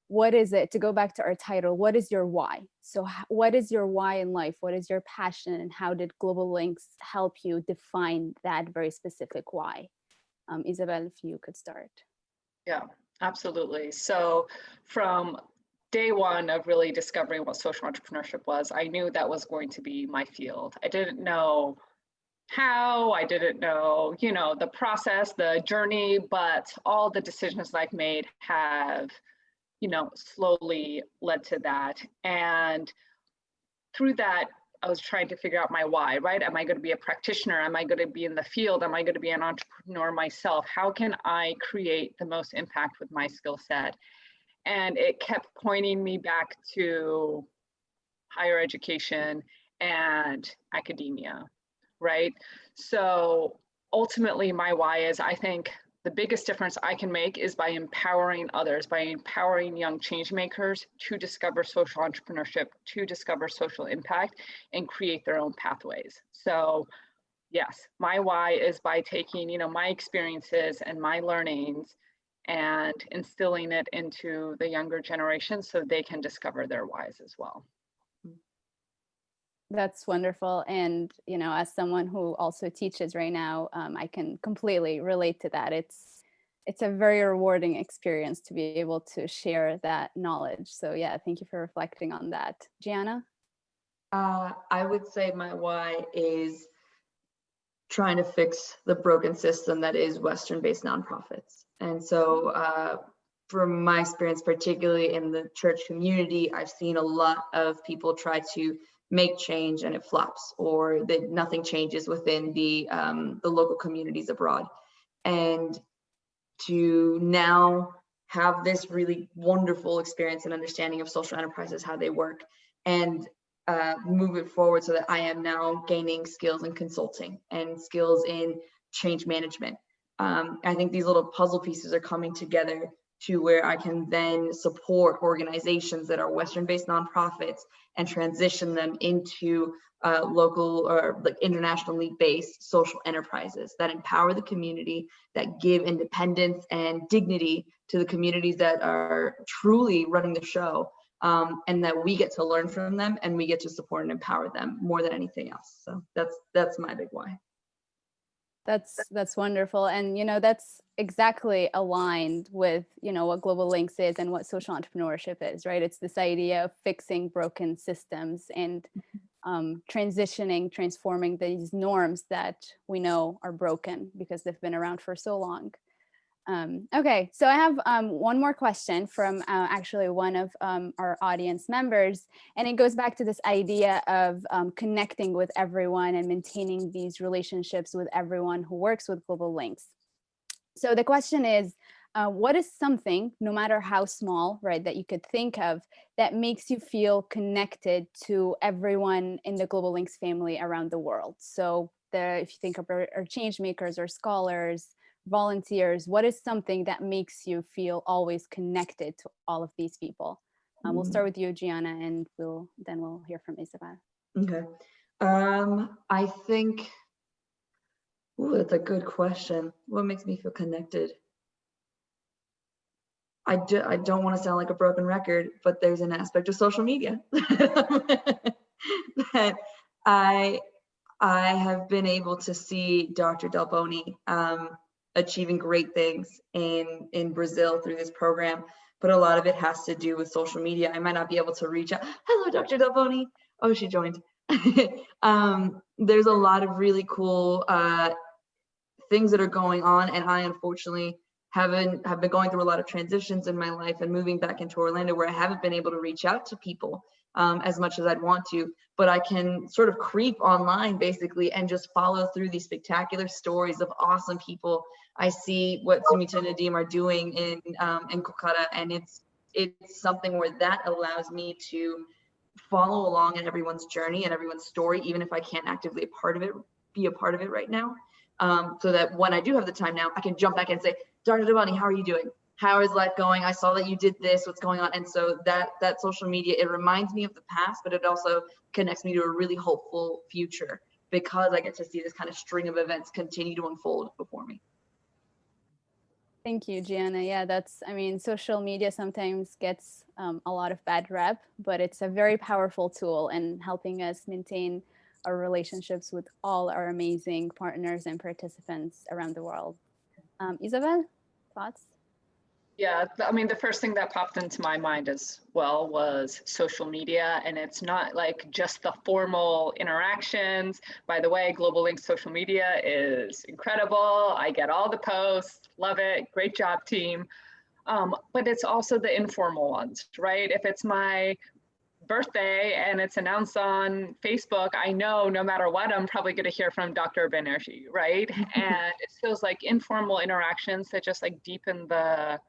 [SPEAKER 1] what is it, to go back to our title, what is your why? So what is your why in life? What is your passion? And how did Global Links help you define that very specific why? Isabel, if you could start.
[SPEAKER 4] Yeah, absolutely. So from day one of really discovering what social entrepreneurship was, I knew that was going to be my field. I didn't know how, I didn't know, the process, the journey, but all the decisions I've made have, slowly led to that. And through that, I was trying to figure out my why, right? Am I going to be a practitioner? Am I going to be in the field? Am I going to be an entrepreneur myself? How can I create the most impact with my skill set? And it kept pointing me back to higher education and academia, right? So ultimately my why is, I think the biggest difference I can make is by empowering others, by empowering young change makers to discover social entrepreneurship, to discover social impact and create their own pathways. So yes, my why is by taking, my experiences and my learnings and instilling it into the younger generation so they can discover their whys as well.
[SPEAKER 1] That's wonderful. And, as someone who also teaches right now, I can completely relate to that. It's a very rewarding experience to be able to share that knowledge. So yeah, thank you for reflecting on that. Gianna?
[SPEAKER 5] I would say my why is trying to fix the broken system that is Western-based nonprofits. And so from my experience, particularly in the church community, I've seen a lot of people try to make change and it flops, or that nothing changes within the local communities abroad. And to now have this really wonderful experience and understanding of social enterprises, how they work, and move it forward so that I am now gaining skills in consulting and skills in change management. I think these little puzzle pieces are coming together to where I can then support organizations that are Western-based nonprofits and transition them into local or like internationally based social enterprises that empower the community, that give independence and dignity to the communities that are truly running the show, and that we get to learn from them and we get to support and empower them more than anything else. So that's my big why.
[SPEAKER 1] That's wonderful. And, that's exactly aligned with, what Global Links is and what social entrepreneurship is, right? It's this idea of fixing broken systems and transforming these norms that we know are broken because they've been around for so long. Okay, so I have one more question from actually one of our audience members, and it goes back to this idea of connecting with everyone and maintaining these relationships with everyone who works with Global Links. So the question is, what is something, no matter how small, right, that you could think of that makes you feel connected to everyone in the Global Links family around the world? So if you think of our change makers or scholars, volunteers, what is something that makes you feel always connected to all of these people? We'll start with you, Gianna, and we'll hear from Isabel.
[SPEAKER 5] Okay. I think, that's a good question. What makes me feel connected? I don't want to sound like a broken record, but there's an aspect of social media that I have been able to see Dr. Delboni achieving great things in Brazil through this program, but a lot of it has to do with social media. I might not be able to reach out. Hello, Dr. Delboni. Oh, she joined. There's a lot of really cool things that are going on, and I unfortunately have been going through a lot of transitions in my life and moving back into Orlando, where I haven't been able to reach out to people as much as I'd want to, but I can sort of creep online basically and just follow through these spectacular stories of awesome people. I see what Sumita and Nadim are doing in Kolkata, and it's something where that allows me to follow along in everyone's journey and everyone's story, even if I can't actively be a part of it right now. So that when I do have the time now, I can jump back and say, Dr. Devani, how are you doing? How is life going? I saw that you did this, what's going on? And so that social media, it reminds me of the past, but it also connects me to a really hopeful future, because I get to see this kind of string of events continue to unfold before me.
[SPEAKER 1] Thank you, Gianna. Yeah, social media sometimes gets a lot of bad rep, but it's a very powerful tool in helping us maintain our relationships with all our amazing partners and participants around the world. Isabel, thoughts?
[SPEAKER 4] Yeah, I mean, the first thing that popped into my mind as well was social media, and it's not like just the formal interactions. By the way, Global Link's social media is incredible. I get all the posts, love it, great job, team. But it's also the informal ones, right? If it's my birthday and it's announced on Facebook, I know no matter what, I'm probably going to hear from Dr. Banerjee, right? And it's those like informal interactions that just like deepen the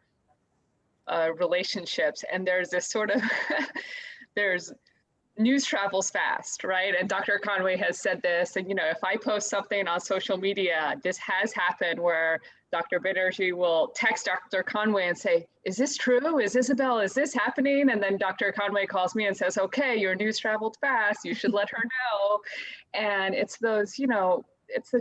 [SPEAKER 4] relationships. And there's this sort of, there's news travels fast, right? And Dr. Conway has said this, and if I post something on social media, this has happened where Dr. Banerjee will text Dr. Conway and say, is this true? Is Isabel, is this happening? And then Dr. Conway calls me and says, okay, your news traveled fast. You should let her know. And it's those, it's a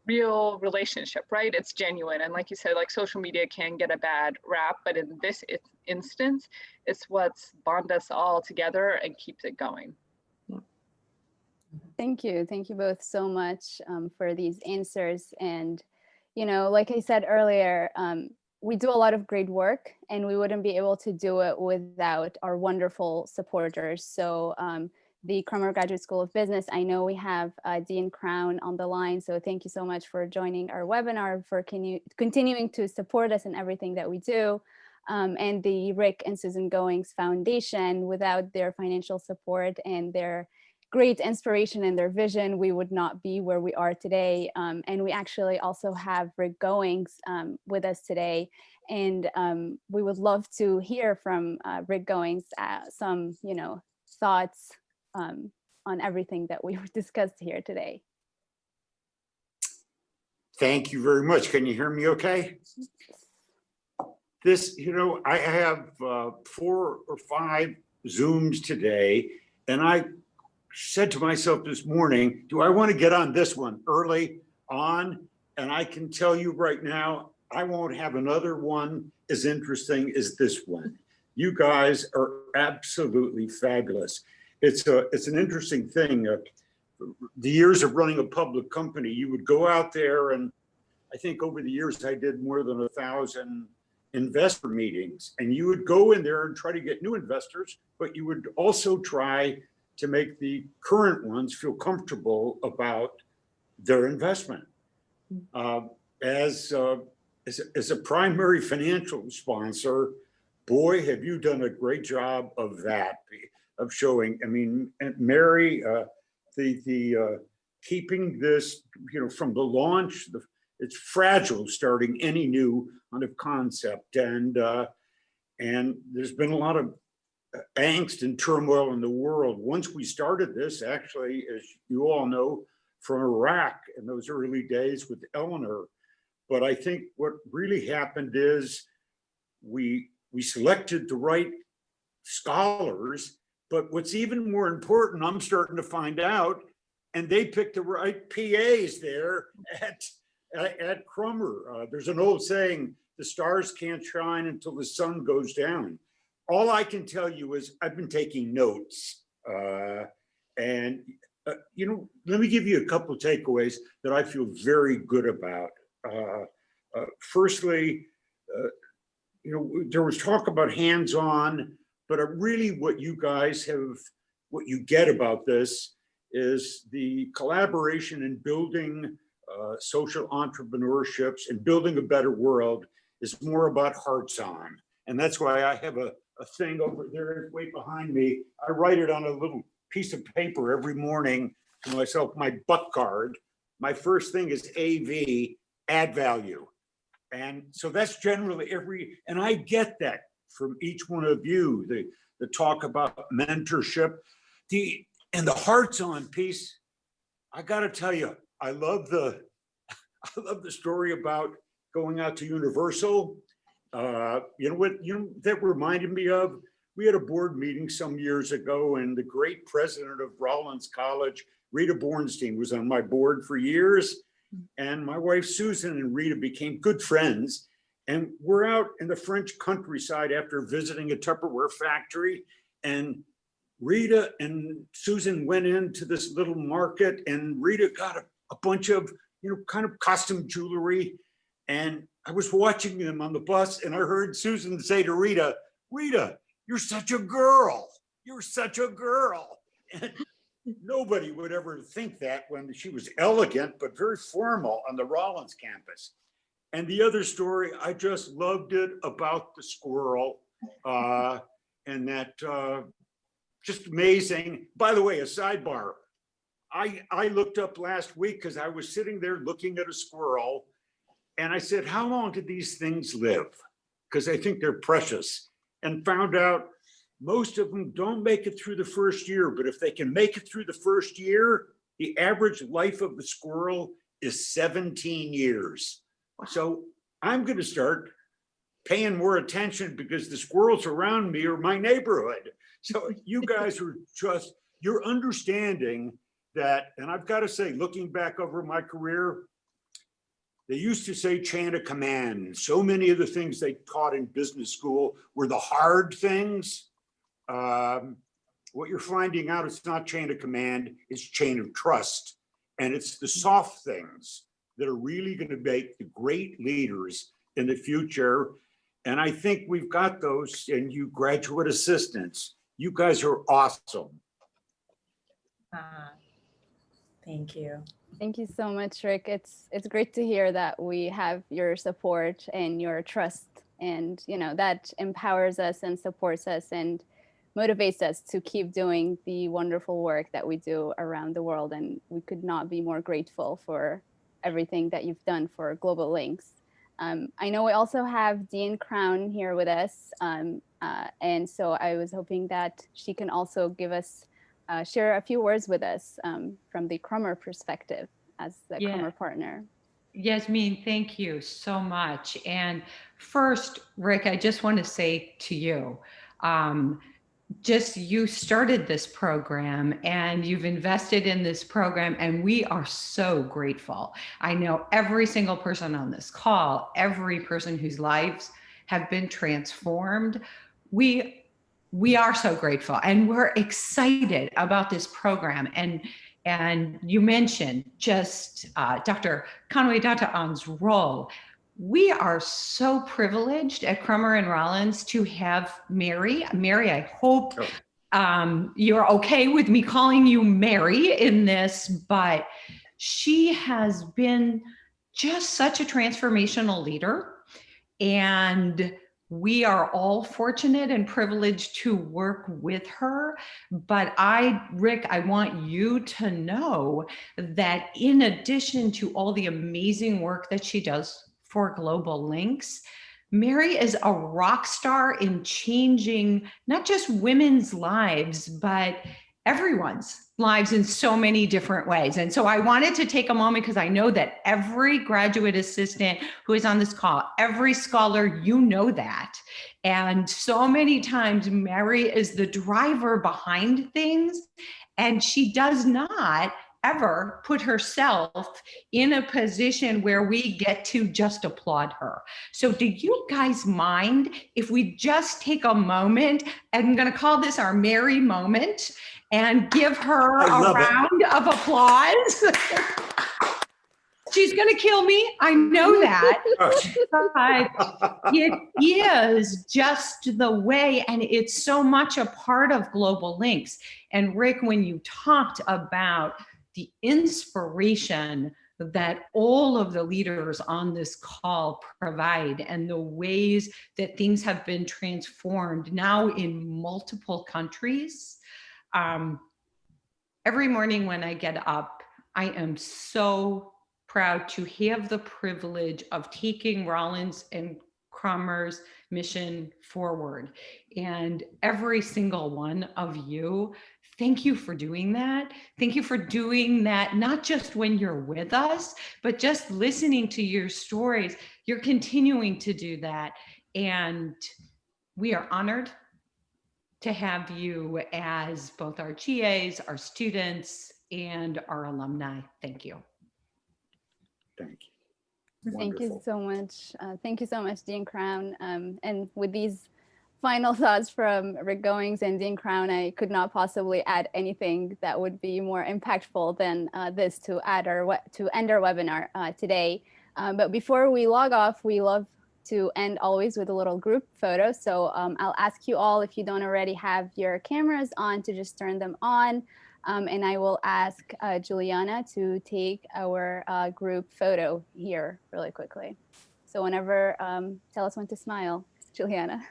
[SPEAKER 4] real relationship, right? It's genuine. And like you said, like social media can get a bad rap, but in this instance, it's what's bond us all together and keeps it going.
[SPEAKER 1] Thank you. Thank you both so much for these answers. And, like I said earlier, we do a lot of great work, and we wouldn't be able to do it without our wonderful supporters. So the Crummer Graduate School of Business, I know we have Dean Crown on the line. So thank you so much for joining our webinar, for continuing to support us in everything that we do. And the Rick and Susan Goings Foundation, without their financial support and their great inspiration and their vision, we would not be where we are today. And we actually also have Rick Goings with us today. And we would love to hear from Rick Goings some, thoughts on everything that we discussed here today.
[SPEAKER 6] Thank you very much. Can you hear me okay? This, I have 4 or 5 Zooms today, and I said to myself this morning, do I want to get on this one early on? And I can tell you right now, I won't have another one as interesting as this one. You guys are absolutely fabulous. It's an interesting thing. The years of running a public company, you would go out there, and I think over the years I did more than 1,000 investor meetings, and you would go in there and try to get new investors, but you would also try to make the current ones feel comfortable about their investment. As a primary financial sponsor, boy, have you done a great job of that, of showing. I mean, Mary, the keeping this, from the launch, it's fragile starting any new kind of concept, and there's been a lot of angst and turmoil in the world. Once we started this, actually, as you all know, from Iraq in those early days with Eleanor. But I think what really happened is we selected the right scholars, but what's even more important, I'm starting to find out, and they picked the right PAs there at Crummer. There's an old saying, the stars can't shine until the sun goes down. All I can tell you is I've been taking notes, and let me give you a couple of takeaways that I feel very good about. Firstly, there was talk about hands-on, but really what you guys have, what you get about this is the collaboration in building social entrepreneurships and building a better world is more about hearts on. And that's why I have a thing over there right behind me. I write it on a little piece of paper every morning to myself, my butt card. My first thing is AV, add value. And so that's generally and I get that from each one of you, the talk about mentorship, and the hearts on piece. I gotta tell you, I love the story about going out to Universal. That reminded me of? We had a board meeting some years ago, and the great president of Rollins College, Rita Bornstein, was on my board for years. And my wife, Susan, and Rita became good friends. And we're out in the French countryside after visiting a Tupperware factory. And Rita and Susan went into this little market, and Rita got a bunch of, kind of costume jewelry. And I was watching them on the bus, and I heard Susan say to Rita, "Rita, you're such a girl. You're such a girl." And nobody would ever think that when she was elegant, but very formal on the Rollins campus. And the other story, I just loved it about the squirrel, and that just amazing. By the way, a sidebar, I looked up last week because I was sitting there looking at a squirrel, and I said, how long did these things live? Because I think they're precious, and found out most of them don't make it through the first year, but if they can make it through the first year, the average life of the squirrel is 17 years. So I'm going to start paying more attention because the squirrels around me are my neighborhood. So you guys are just, you're understanding that, and I've got to say, looking back over my career, they used to say chain of command. So many of the things they taught in business school were the hard things. What you're finding out, it's not chain of command, it's chain of trust. And it's the soft things that are really going to make the great leaders in the future. And I think we've got those, and you graduate assistants, you guys are awesome.
[SPEAKER 2] Thank you.
[SPEAKER 1] Thank you so much, Rick. It's great to hear that we have your support and your trust, and that empowers us and supports us and motivates us to keep doing the wonderful work that we do around the world. And we could not be more grateful for everything that you've done for Global Links. I know we also have Dean Crown here with us. And so I was hoping that she can also give us, share a few words with us from the Crummer perspective as the Crummer partner.
[SPEAKER 7] Yasmin, thank you so much. And first, Rick, I just want to say to you, you started this program and you've invested in this program, and we are so grateful. I know every single person on this call, every person whose lives have been transformed, we are so grateful, and we're excited about this program. And you mentioned just Dr. Conway Data-On's role. We are so privileged at Crummer and Rollins to have Mary. Mary, I hope you're okay with me calling you Mary in this, but she has been just such a transformational leader. And we are all fortunate and privileged to work with her. But Rick, I want you to know that in addition to all the amazing work that she does for Global Links, Mary is a rock star in changing not just women's lives, but everyone's lives in so many different ways. And so I wanted to take a moment, because I know that every graduate assistant who is on this call, every scholar, you know that. And so many times Mary is the driver behind things, and she does not ever put herself in a position where we get to just applaud her. So do you guys mind if we just take a moment, and I'm going to call this our Mary moment, and give her a round of applause? she's going to kill me. I know that. But it is just the way, and it's so much a part of Global Links. And Rick, when you talked about the inspiration that all of the leaders on this call provide and the ways that things have been transformed now in multiple countries. Every morning when I get up, I am so proud to have the privilege of taking Rollins and Crummer's mission forward. And every single one of you, thank you for doing that. Thank you for doing that, not just when you're with us, but just listening to your stories. You're continuing to do that. And we are honored to have you as both our GAs, our students, and our alumni. Thank you.
[SPEAKER 6] Thank you.
[SPEAKER 1] Thank you
[SPEAKER 6] Wonderful.
[SPEAKER 1] so much. Thank you so much, Dean Crown. And with these final thoughts from Rick Goings and Dean Crown, I could not possibly add anything that would be more impactful than this to end our webinar today. But before we log off, we love to end always with a little group photo. So I'll ask you all, if you don't already have your cameras on, to just turn them on. And I will ask Giuliana to take our group photo here really quickly. So whenever, tell us when to smile, Giuliana.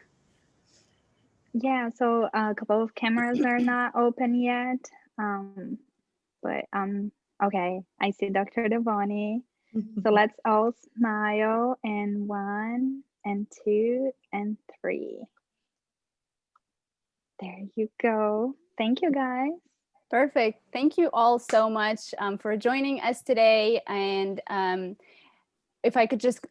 [SPEAKER 3] Yeah, so a couple of cameras are not open yet. But okay, I see Dr. Devoni. So let's all smile, and 1 and 2 and 3. There you go. Thank you, guys.
[SPEAKER 1] Perfect. Thank you all so much for joining us today. And if I could just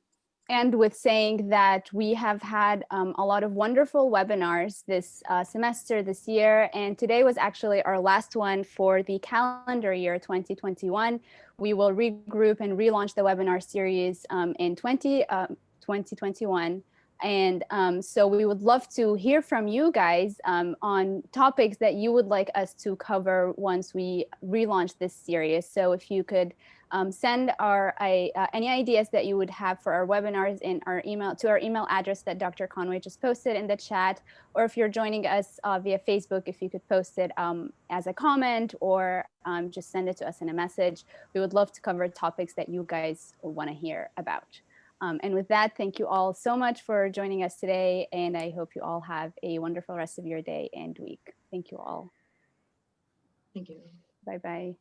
[SPEAKER 1] end with saying that we have had a lot of wonderful webinars this semester, this year, and today was actually our last one for the calendar year 2021. We will regroup and relaunch the webinar series in 2021. And so we would love to hear from you guys on topics that you would like us to cover once we relaunch this series. So if you could send any ideas that you would have for our webinars in our email to our email address that Dr. Conway just posted in the chat, or if you're joining us via Facebook, if you could post it as a comment or just send it to us in a message. We would love to cover topics that you guys want to hear about. And with that, thank you all so much for joining us today. And I hope you all have a wonderful rest of your day and week. Thank you all.
[SPEAKER 5] Thank you.
[SPEAKER 1] Bye-bye.